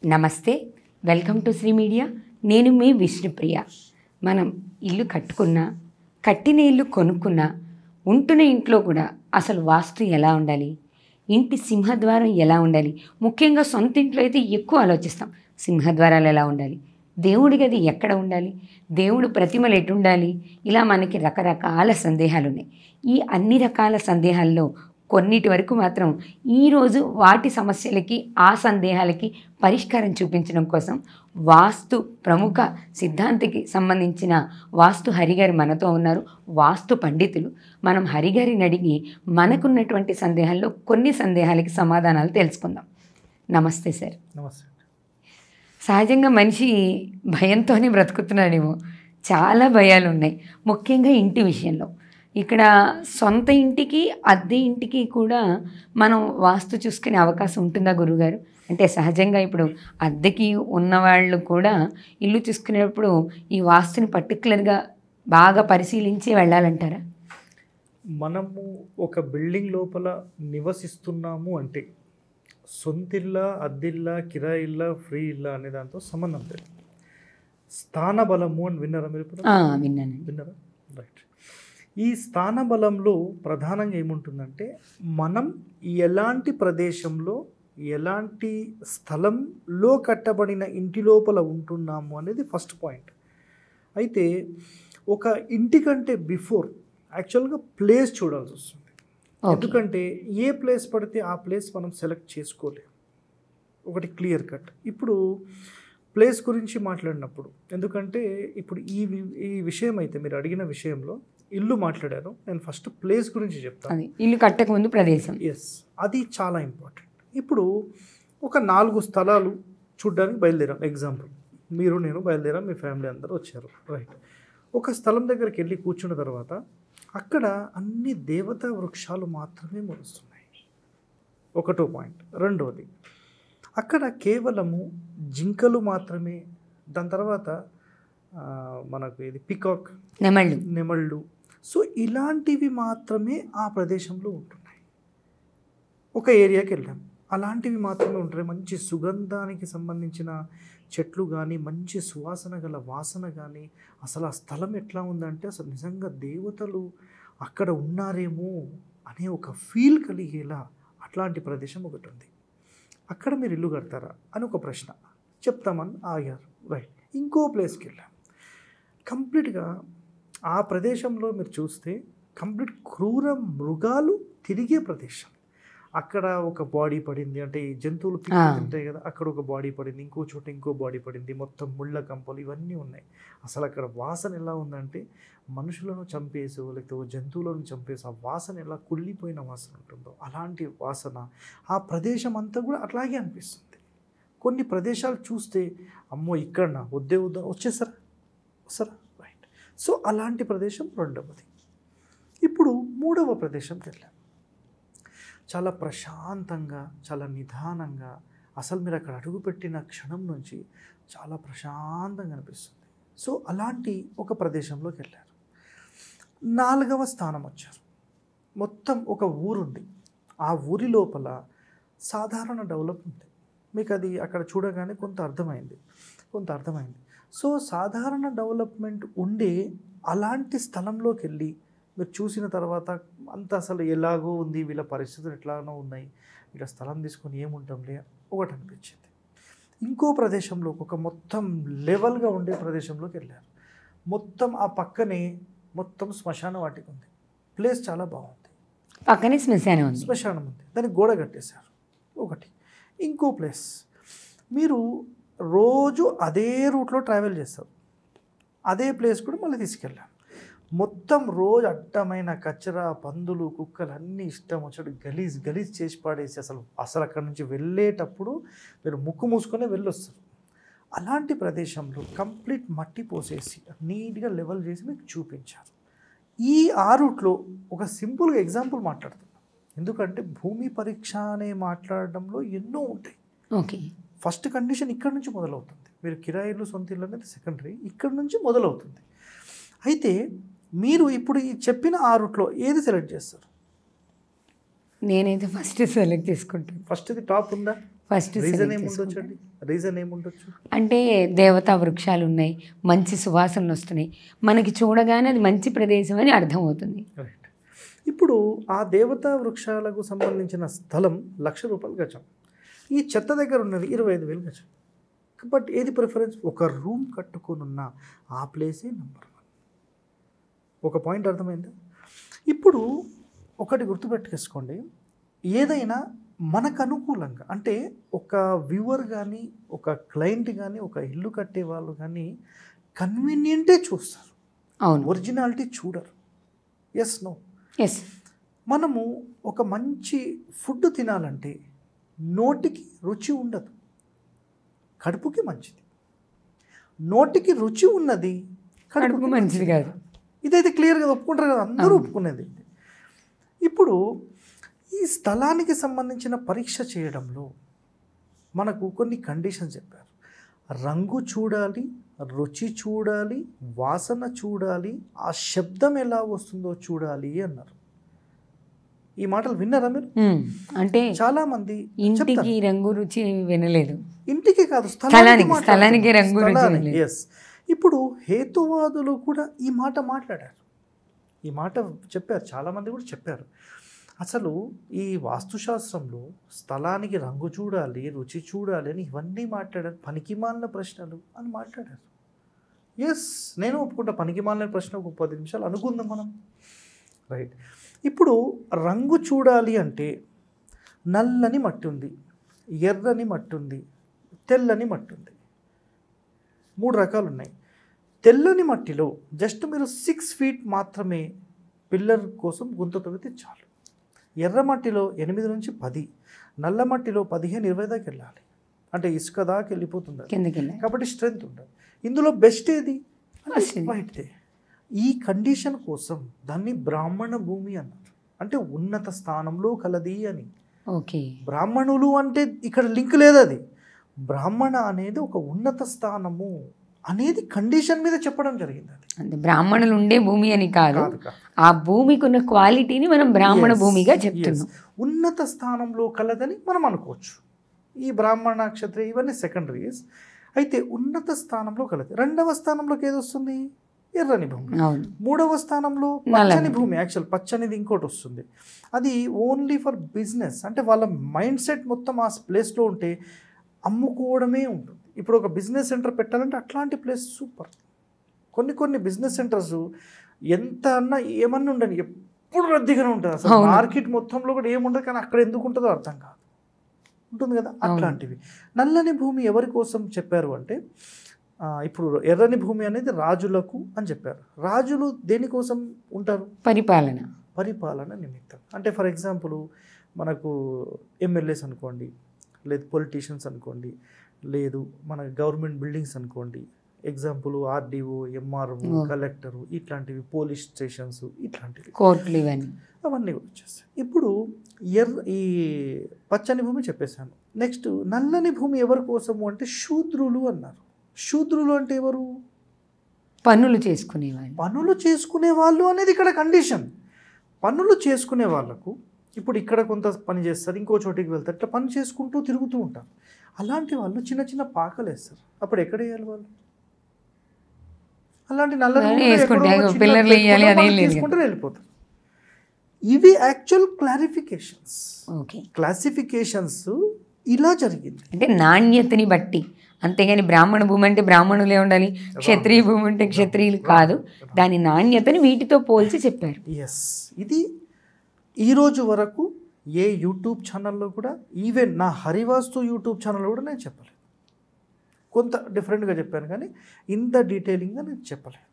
నమస్తే, welcome to Shri media. నేను మీ విష్ణుప్రియ. మనం ఇల్లు కట్టుకున్నా, కట్టిన ఇల్లు కొనుక్కున్నా, ఉంటున్న ఇంట్లో కూడా అసలు వాస్తు ఎలా ఉండాలి, ఇంటి సింహద్వారం ఎలా ఉండాలి, ముఖ్యంగా సొంత ఇంట్లో అయితే ఎక్కువ ఆలోచిస్తాం. సింహద్వారాలు ఎలా ఉండాలి, దేవుడి గది ఎక్కడ ఉండాలి, దేవుడు ప్రతిమలు ఎటుండాలి, ఇలా మనకి రకరకాల సందేహాలు ఉన్నాయి. ఈ అన్ని రకాల సందేహాల్లో కొన్నిటి వరకు మాత్రం ఈరోజు వాటి సమస్యలకి, ఆ సందేహాలకి పరిష్కారం చూపించడం కోసం వాస్తు ప్రముఖ సిద్ధాంతికి సంబంధించిన వాస్తు హరిగారు మనతో ఉన్నారు. వాస్తు పండితులు. మనం హరిగారిని అడిగి మనకున్నటువంటి సందేహాల్లో కొన్ని సందేహాలకి సమాధానాలు తెలుసుకుందాం. నమస్తే సార్. నమస్తే. సహజంగా మనిషి భయంతోనే బ్రతుకుతున్నాడేమో. చాలా భయాలు ఉన్నాయి, ముఖ్యంగా ఇంటి విషయంలో. ఇక్కడ సొంత ఇంటికి, అద్దె ఇంటికి కూడా మనం వాస్తు చూసుకునే అవకాశం ఉంటుందా గురుగారు? అంటే సహజంగా ఇప్పుడు అద్దెకి ఉన్నవాళ్ళు కూడా ఇల్లు చూసుకునేటప్పుడు ఈ వాస్తుని పర్టికులర్గా బాగా పరిశీలించి వెళ్ళాలంటారా? మనము ఒక బిల్డింగ్ లోపల నివసిస్తున్నాము అంటే సొంతిల్లా, అద్దిల్లా, కిరాయిల్లా, ఫ్రీ ఇల్లా అనే దాంతో సంబంధం లేదు. స్థాన బలము అని విన్నారా మీరు? విన్నారా? రైట్. ఈ స్థాన బలంలో ప్రధానంగా ఏముంటుందంటే, మనం ఎలాంటి ప్రదేశంలో, ఎలాంటి స్థలంలో కట్టబడిన ఇంటి లోపల ఉంటున్నాము అనేది ఫస్ట్ పాయింట్. అయితే ఒక ఇంటి కంటే బిఫోర్ యాక్చువల్గా ప్లేస్ చూడాల్సి వస్తుంది. ఎందుకంటే ఏ ప్లేస్ పడితే ఆ ప్లేస్ మనం సెలెక్ట్ చేసుకోలేము. ఒకటి క్లియర్ కట్. ఇప్పుడు ప్లేస్ గురించి మాట్లాడినప్పుడు, ఎందుకంటే ఇప్పుడు ఈ విషయం అయితే మీరు అడిగిన విషయంలో ఇల్లు మాట్లాడారు, నేను ఫస్ట్ ప్లేస్ గురించి చెప్తాను. ఇల్లు కట్టక ముందు ప్రదేశం. ఎస్, అది చాలా ఇంపార్టెంట్. ఇప్పుడు ఒక 4 స్థలాలు చూడ్డానికి బయలుదేరాం. ఎగ్జాంపుల్, మీరు నేను బయలుదేరాం, మీ ఫ్యామిలీ అందరూ వచ్చారు. రైట్. ఒక స్థలం దగ్గరికి వెళ్ళి కూర్చున్న తర్వాత అక్కడ అన్ని దేవతా వృక్షాలు మాత్రమే మొలుస్తున్నాయి. ఒకటో పాయింట్. రెండోది, అక్కడ కేవలము జింకలు మాత్రమే, దాని తర్వాత మనకు ఇది పికాక్, నెమళ్ళు, సో ఇలాంటివి మాత్రమే ఆ ప్రదేశంలో ఉంటున్నాయి. ఒక ఏరియాకి వెళ్ళాం, అలాంటివి మాత్రమే ఉంటున్నాయి. మంచి సుగంధానికి సంబంధించిన చెట్లు కానీ, మంచి సువాసన గల వాసన కానీ, అసలు ఆ స్థలం ఎట్లా ఉందంటే అసలు నిజంగా దేవతలు అక్కడ ఉన్నారేమో అనే ఒక ఫీల్ కలిగేలా అట్లాంటి ప్రదేశం ఒకటి ఉంది. అక్కడ మీరు ఇల్లు కడతారా అని ఒక ప్రశ్న చెప్తామని ఆగారు. రైట్. ఇంకో ప్లేస్కి వెళ్ళాం. కంప్లీట్గా ఆ ప్రదేశంలో మీరు చూస్తే కంప్లీట్ క్రూర మృగాలు తిరిగే ప్రదేశం. అక్కడ ఒక బాడీ పడింది, అంటే ఈ జంతువులు తింటాయి కదా, అక్కడ ఒక బాడీ పడింది, ఇంకో చోట ఇంకో బాడీ పడింది, మొత్తం ముళ్ళ కంపలు ఇవన్నీ ఉన్నాయి. అసలు అక్కడ వాసన ఎలా ఉందంటే మనుషులను చంపేసో లేకపోతే జంతువులను చంపేసో ఆ వాసన ఎలా కుళ్ళిపోయిన వాసన ఉంటుందో అలాంటి వాసన ఆ ప్రదేశం అంతా కూడా అట్లాగే అనిపిస్తుంది. కొన్ని ప్రదేశాలు చూస్తే అమ్మో ఇక్కడనా, వద్దే వచ్చేసారా వస్తారా. రైట్. సో అలాంటి ప్రదేశం రెండవది. ఇప్పుడు మూడవ ప్రదేశంకి వెళ్ళాం. చాలా ప్రశాంతంగా, చాలా నిదానంగా, అసలు మీరు అక్కడ అడుగుపెట్టిన క్షణం నుంచి చాలా ప్రశాంతంగా అనిపిస్తుంది. సో అలాంటి ఒక ప్రదేశంలోకి వెళ్ళారు. 4వ స్థానం వచ్చారు. మొత్తం ఒక ఊరుంది. ఆ ఊరి లోపల సాధారణ డెవలప్ ఉంది. మీకు అది అక్కడ చూడగానే కొంత అర్థమైంది. సో సాధారణ డెవలప్మెంట్ ఉండే అలాంటి స్థలంలోకి వెళ్ళి మీరు చూసిన తర్వాత అంత అసలు ఎలాగో ఉంది, వీళ్ళ పరిస్థితులు ఎట్లాగో ఉన్నాయి, వీళ్ళ స్థలం తీసుకొని ఏముంటాంలే ఒకటి అనిపించింది. ఇంకో ప్రదేశంలో ఒక మొత్తం లెవెల్గా ఉండే ప్రదేశంలోకి వెళ్ళారు. మొత్తం ఆ పక్కనే మొత్తం శ్మశాన వాటిక ఉంది. ప్లేస్ చాలా బాగుంది. పక్కనే శ్మశానం ఉంది, దానికి గోడ కట్టేశారు. ఒకటి. ఇంకో ప్లేస్, మీరు రోజు అదే రూట్లో ట్రావెల్ చేస్తారు, అదే ప్లేస్ కూడా మళ్ళీ తీసుకెళ్ళాను. మొత్తం రోజు అడ్డమైన కచ్చరా, పందులు, కుక్కలు అన్నీ ఇష్టం వచ్చాడు గలీజ్ చేసి పాడేసి అసలు అక్కడి నుంచి వెళ్ళేటప్పుడు మీరు ముక్కు మూసుకొని వెళ్ళొస్తారు. అలాంటి ప్రదేశంలో కంప్లీట్ మట్టి పోసేసి నీట్గా లెవెల్ చేసి మీకు చూపించారు. ఆ రూట్లో ఒక సింపుల్గా ఎగ్జాంపుల్ మాట్లాడుతున్నాం, ఎందుకంటే భూమి పరీక్ష అనే మాట్లాడడంలో ఎన్నో ఉంటాయి. ఓకే. ఫస్ట్ కండిషన్ ఇక్కడ నుంచి మొదలవుతుంది. మీరు కిరాయిలు, సొంత ఇల్లు అనేది సెకండరీ, ఇక్కడ నుంచి మొదలవుతుంది. అయితే మీరు ఇప్పుడు ఈ చెప్పిన ఆ రూట్లో ఏది సెలెక్ట్ చేస్తారు? నేనైతే ఫస్ట్ సెలెక్ట్ చేసుకుంటాను. ఫస్ట్ది టాప్ ఉందా? ఫస్ట్ రీజన్ ఏముండొచ్చు అండి? రీజన్ ఏముండొచ్చు? అంటే దేవతా వృక్షాలు ఉన్నాయి, మంచి సువాసనలు వస్తున్నాయి, మనకి చూడగానే అది మంచి ప్రదేశం అని అర్థమవుతుంది. రైట్. ఇప్పుడు ఆ దేవతా వృక్షాలకు సంబంధించిన స్థలం ₹1,00,000 గజం. ఈ చెత్త దగ్గర ఉన్నది 25,000 గజం. బట్ ఏది ప్రిఫరెన్స్? ఒక రూమ్ కట్టుకొని ఉన్న ఆ ప్లేసే నెంబర్ 1. ఒక పాయింట్ అర్థమైందా? ఇప్పుడు ఒకటి గుర్తుపెట్టుకేసుకోండి, ఏదైనా మనకు అనుకూలంగా, అంటే ఒక వ్యూవర్ కానీ, ఒక క్లయింట్ కానీ, ఒక ఇల్లు కట్టే వాళ్ళు కానీ కన్వీనియంటే చూస్తారు, అవును, ఒరిజినాలిటీ చూడరు. Yes no? ఎస్. మనము ఒక మంచి ఫుడ్ తినాలంటే నోటికి రుచి ఉండదు, కడుపుకి మంచిది. నోటికి రుచి ఉన్నది, కడుపుకు మంచిది కాదు. ఇదైతే క్లియర్గా ఒప్పుకుంటారు కదా, అందరూ ఒప్పుకునేది. ఇప్పుడు ఈ స్థలానికి సంబంధించిన పరీక్ష చేయడంలో మనకు కొన్ని కండిషన్స్ చెప్పారు. రంగు చూడాలి, రుచి చూడాలి, వాసన చూడాలి, ఆ శబ్దం ఎలా వస్తుందో చూడాలి అన్నారు. ఈ మాటలు విన్నారా మీరు? అంటే చాలా మంది ఇంటికి రంగు రుచి వినలేదు, ఇంటికి కాదు స్థలానికి రంగు రుచి. ఎస్. ఇప్పుడు హేతువాదులు కూడా ఈ మాట మాట్లాడారు, ఈ మాట చెప్పారు, చాలామంది కూడా చెప్పారు. అసలు ఈ వాస్తుశాస్త్రంలో స్థలానికి రంగు చూడాలి, రుచి చూడాలి అని ఇవన్నీ మాట్లాడారు, పనికిమాలిన ప్రశ్నలు అని మాట్లాడారు. ఎస్, నేను ఒప్పుకుంటా, పనికిమాలిన ప్రశ్న ఒక 10 నిమిషాలు అనుకుందాం మనం. రైట్. ఇప్పుడు రంగు చూడాలి అంటే నల్లని మట్టి ఉంది, ఎర్రని మట్టి ఉంది, తెల్లని మట్టి ఉంది. 3 రకాలు ఉన్నాయి. తెల్లని మట్టిలో జస్ట్ మీరు 6 ఫీట్ మాత్రమే పిల్లర్ కోసం గుంత తవ్వితే చాలు. ఎర్ర మట్టిలో 8 నుంచి 10, నల్ల మట్టిలో 15-20 దాకా వెళ్ళాలి, అంటే ఇసుక దాకా వెళ్ళిపోతుంది కాబట్టి స్ట్రెంత్ ఉంటుంది. ఇందులో బెస్ట్ ఏది? వైట్దే. ఈ కండిషన్ కోసం దాన్ని బ్రాహ్మణ భూమి అన్నారు, అంటే ఉన్నత స్థానంలో కలది అని. ఓకే. బ్రాహ్మణులు అంటే ఇక్కడ లింక్ లేదు, అది బ్రాహ్మణ అనేది ఒక ఉన్నత స్థానము అనేది కండిషన్ మీద చెప్పడం జరిగింది. అది అంటే బ్రాహ్మణులు ఉండే భూమి అని కాదు, ఆ భూమికి ఉన్న క్వాలిటీని మనం బ్రాహ్మణ భూమిగా చెప్తున్నాం. ఉన్నత స్థానంలో కలదని మనం అనుకోవచ్చు. ఈ బ్రాహ్మణ, క్షత్రియ ఇవన్నీ సెకండరీస్. అయితే ఉన్నత స్థానంలో కలది. 2వ స్థానంలోకి ఏది వస్తుంది? ఎర్రని భూమి. 3వ స్థానంలో పచ్చని భూమి. యాక్చువల్ పచ్చనిది ఇంకోటి వస్తుంది, అది ఓన్లీ ఫర్ బిజినెస్, అంటే వాళ్ళ మైండ్ సెట్ మొత్తం ఆ ప్లేస్లో ఉంటే అమ్ముకోవడమే ఉంటుంది. ఇప్పుడు ఒక బిజినెస్ సెంటర్ పెట్టాలంటే అట్లాంటి ప్లేస్ సూపర్. కొన్ని బిజినెస్ సెంటర్స్ ఎంత అన్నా ఏమన్నా ఉండని ఎప్పుడు రద్దీగానే ఉంటుంది, అసలు మార్కెట్ మొత్తంలో కూడా ఏముండదు, కానీ అక్కడ ఎందుకు ఉంటుందో అర్థం కాదు, ఉంటుంది కదా అట్లాంటివి. నల్లని భూమి ఎవరి కోసం చెప్పారు అంటే, ఇప్పుడు ఎర్రని భూమి అనేది రాజులకు అని చెప్పారు. రాజులు దేనికోసం ఉంటారు? పరిపాలన నిమిత్తం. అంటే ఫర్ ఎగ్జాంపుల్ మనకు ఎమ్మెల్యేస్ అనుకోండి, లేదు పొలిటీషియన్స్ అనుకోండి, లేదు మన గవర్నమెంట్ బిల్డింగ్స్ అనుకోండి, ఎగ్జాంపుల్ ఆర్డీఓ, ఎంఆర్ఓ, కలెక్టరు, ఇట్లాంటివి, పోలీస్ స్టేషన్స్, ఇట్లాంటివి, కోర్టులు, ఇవన్నీ అవన్నీ వచ్చేస్తాయి. ఇప్పుడు ఈ పచ్చని భూమి చెప్పేశాను. నెక్స్ట్ నల్లని భూమి ఎవరి కోసము అంటే శూద్రులు అన్నారు. శూద్రులు అంటే ఎవరు? పనులు చేసుకునేవాళ్ళు. పనులు చేసుకునే వాళ్ళు అనేది ఇక్కడ కండిషన్. పనులు చేసుకునే వాళ్ళకు ఇప్పుడు ఇక్కడ కొంత పని చేస్తారు, ఇంకో చోటికి వెళ్తారు, ఇట్లా పని చేసుకుంటూ తిరుగుతూ ఉంటారు. అలాంటి వాళ్ళు చిన్న చిన్న పాకలు వేస్తారు. అప్పుడు ఎక్కడ వేయాలి వాళ్ళు? అలాంటి నల్లని తీసుకుంటే వెళ్ళిపోతారు. ఇవి యాక్చువల్ క్లాసిఫికేషన్స్ ఇలా జరిగింది. అంటే నాణ్యతని బట్టి, అంతేగాని బ్రాహ్మణ భూమి అంటే బ్రాహ్మణులే ఉండాలి, క్షత్రియ భూమి అంటే క్షత్రియులు కాదు, దాని నాణ్యతని వీటితో పోల్చి చెప్పారు. ఎస్, ఇది ఈరోజు వరకు ఏ యూట్యూబ్ ఛానల్లో కూడా, ఈవెన్ నా హరివాస్తు యూట్యూబ్ ఛానల్లో కూడా నేను చెప్పలేదు. కొంత డిఫరెంట్గా చెప్పాను, కానీ ఇంత డీటెయిలింగ్గా నేను చెప్పలేదు.